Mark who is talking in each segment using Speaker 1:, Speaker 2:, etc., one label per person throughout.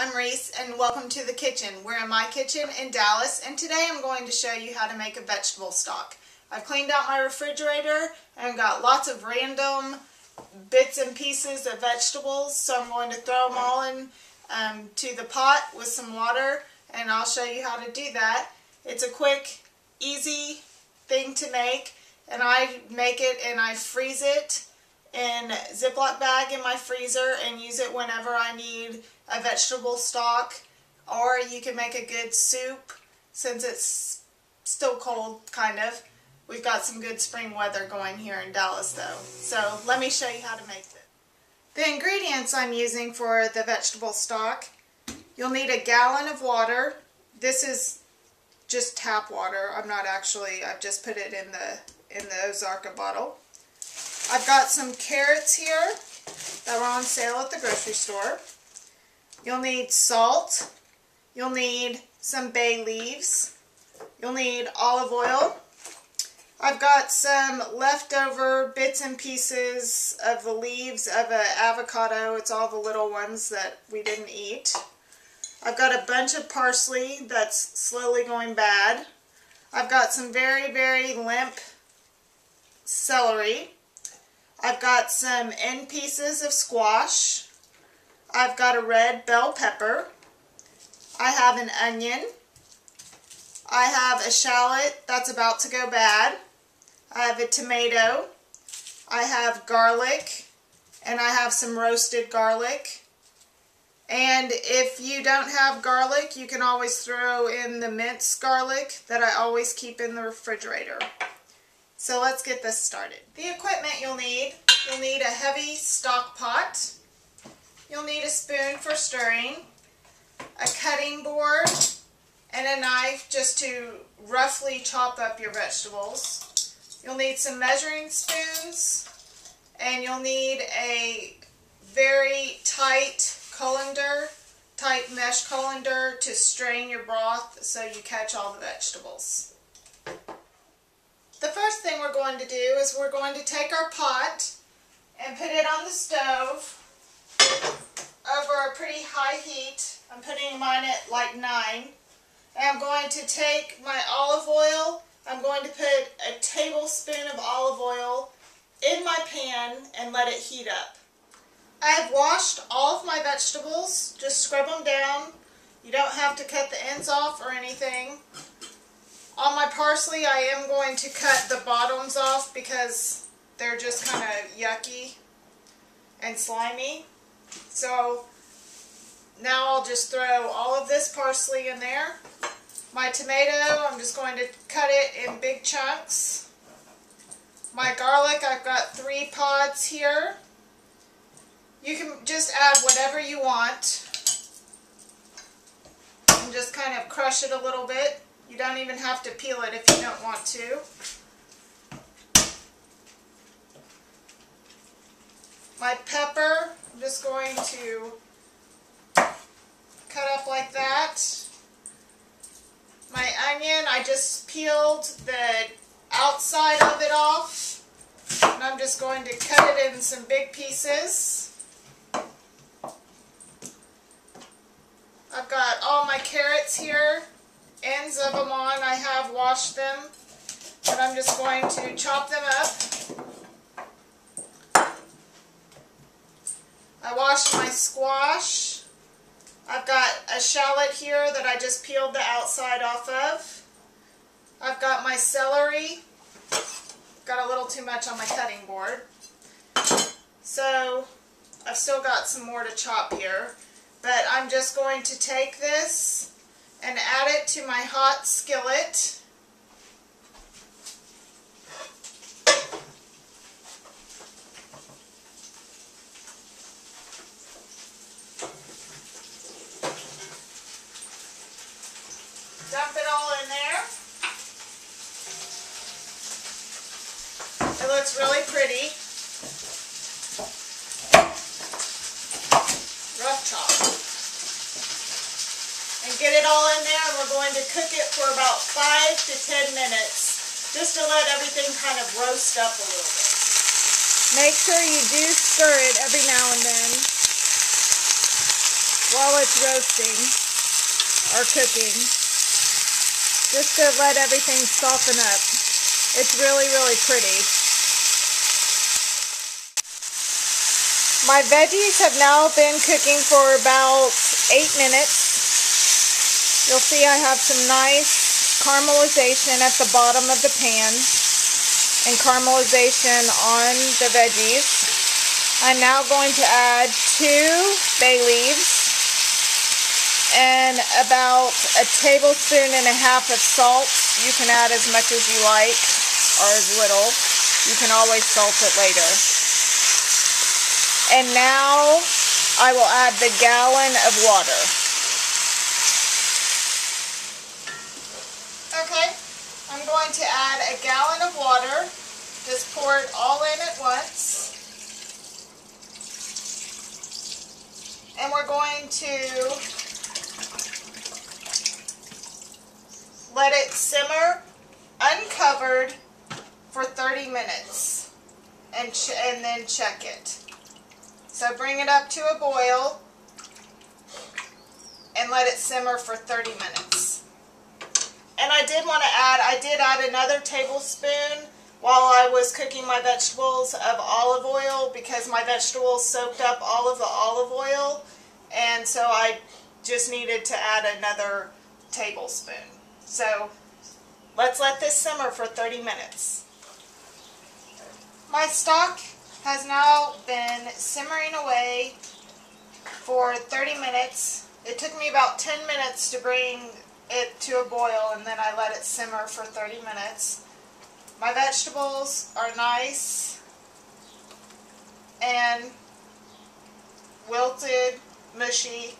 Speaker 1: I'm Reese and welcome to the kitchen. We're in my kitchen in Dallas and today I'm going to show you how to make a vegetable stock. I've cleaned out my refrigerator and got lots of random bits and pieces of vegetables, so I'm going to throw them all in to the pot with some water and I'll show you how to do that. It's a quick, easy thing to make, and I make it and I freeze it in a Ziploc bag in my freezer and use it whenever I need a vegetable stock, or you can make a good soup since it's still cold, kind of. We've got some good spring weather going here in Dallas though. So let me show you how to make it. The ingredients I'm using for the vegetable stock: you'll need a gallon of water. This is just tap water. I've just put it in the Ozarka bottle. I've got some carrots here that were on sale at the grocery store. You'll need salt. You'll need some bay leaves. You'll need olive oil. I've got some leftover bits and pieces of the leaves of an avocado. It's all the little ones that we didn't eat. I've got a bunch of parsley that's slowly going bad. I've got some very, very limp celery. I've got some end pieces of squash. I've got a red bell pepper. I have an onion. I have a shallot that's about to go bad. I have a tomato. I have garlic, and I have some roasted garlic. And if you don't have garlic, you can always throw in the minced garlic that I always keep in the refrigerator. So let's get this started. The equipment you'll need a heavy stock pot. You'll need a spoon for stirring, a cutting board, and a knife just to roughly chop up your vegetables. You'll need some measuring spoons, and you'll need a very tight mesh colander to strain your broth so you catch all the vegetables. The first thing we're going to do is we're going to take our pot and put it on the stove over a pretty high heat. I'm putting mine at like 9. And I'm going to take my olive oil. I'm going to put a tablespoon of olive oil in my pan and let it heat up. I have washed all of my vegetables. Just scrub them down. You don't have to cut the ends off or anything. On my parsley, I am going to cut the bottoms off because they're just kind of yucky and slimy. So now I'll just throw all of this parsley in there. My tomato, I'm just going to cut it in big chunks. My garlic, I've got 3 pods here. You can just add whatever you want and just kind of crush it a little bit. You don't even have to peel it if you don't want to. My pepper, I'm just going to cut up like that. My onion, I just peeled the outside of it off, and I'm just going to cut it in some big pieces. I've got all my carrots here. Ends of them on, I have washed them, but I'm just going to chop them up. I washed my squash. I've got a shallot here that I just peeled the outside off of. I've got my celery. Got a little too much on my cutting board. So I've still got some more to chop here, but I'm just going to take this and add it to my hot skillet. Dump it all in there. It looks really pretty. Rough chop. And get it all in there, and we're going to cook it for about 5 to 10 minutes, just to let everything kind of roast up a little bit. Make sure you do stir it every now and then. while it's roasting or cooking, just to let everything soften up. It's really, really pretty. My veggies have now been cooking for about 8 minutes. You'll see I have some nice caramelization at the bottom of the pan and caramelization on the veggies. I'm now going to add 2 bay leaves and about a tablespoon and a half of salt. You can add as much as you like or as little. You can always salt it later. And now I will add the gallon of water. Okay, I'm going to add a gallon of water. Just pour it all in at once. And we're going to let it simmer uncovered for 30 minutes and then check it. So bring it up to a boil and let it simmer for 30 minutes. And I did add another tablespoon while I was cooking my vegetables of olive oil, because my vegetables soaked up all of the olive oil, and so I just needed to add another tablespoon. So let's let this simmer for 30 minutes. My stock has now been simmering away for 30 minutes. It took me about 10 minutes to bring it to a boil, and then I let it simmer for 30 minutes. My vegetables are nice and wilted, mushy.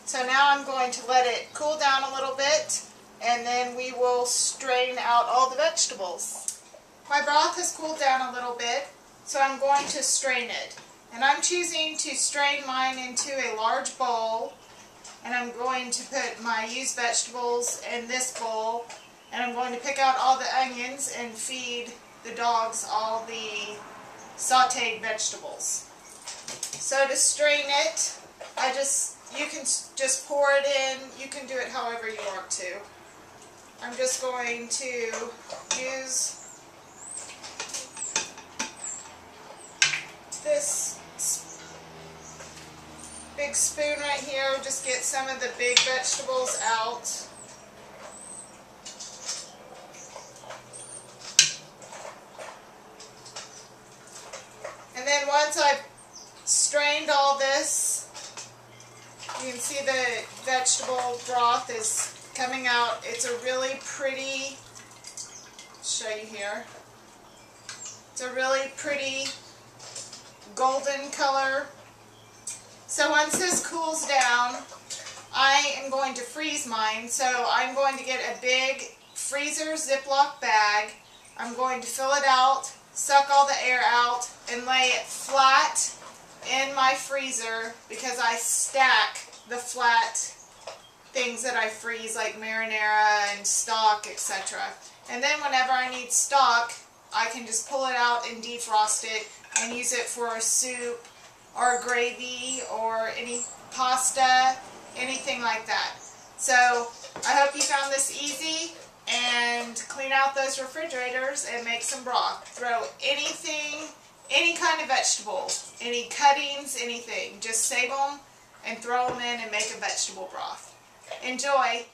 Speaker 1: So now I'm going to let it cool down a little bit, and then we will strain out all the vegetables. My broth has cooled down a little bit, so I'm going to strain it. And I'm choosing to strain mine into a large bowl, and I'm going to put my used vegetables in this bowl, and I'm going to pick out all the onions and feed the dogs all the sauteed vegetables. So to strain it, you can just pour it in. You can do it however you want to. I'm just going to use this big spoon right here. Just get some of the big vegetables out. And then once I've strained all this, you can see the vegetable broth is coming out. It's a really pretty, I'll show you here. It's a really pretty golden color. So once this cools down, I am going to freeze mine. So I'm going to get a big freezer Ziploc bag. I'm going to fill it out, suck all the air out, and lay it flat in my freezer, because I stack the flat things that I freeze, like marinara and stock, etc. And then whenever I need stock, I can just pull it out and defrost it and use it for a soup or gravy or any pasta, anything like that. So I hope you found this easy, and clean out those refrigerators and make some broth. Throw anything, any kind of vegetable, any cuttings, anything. Just save them and throw them in and make a vegetable broth. Enjoy!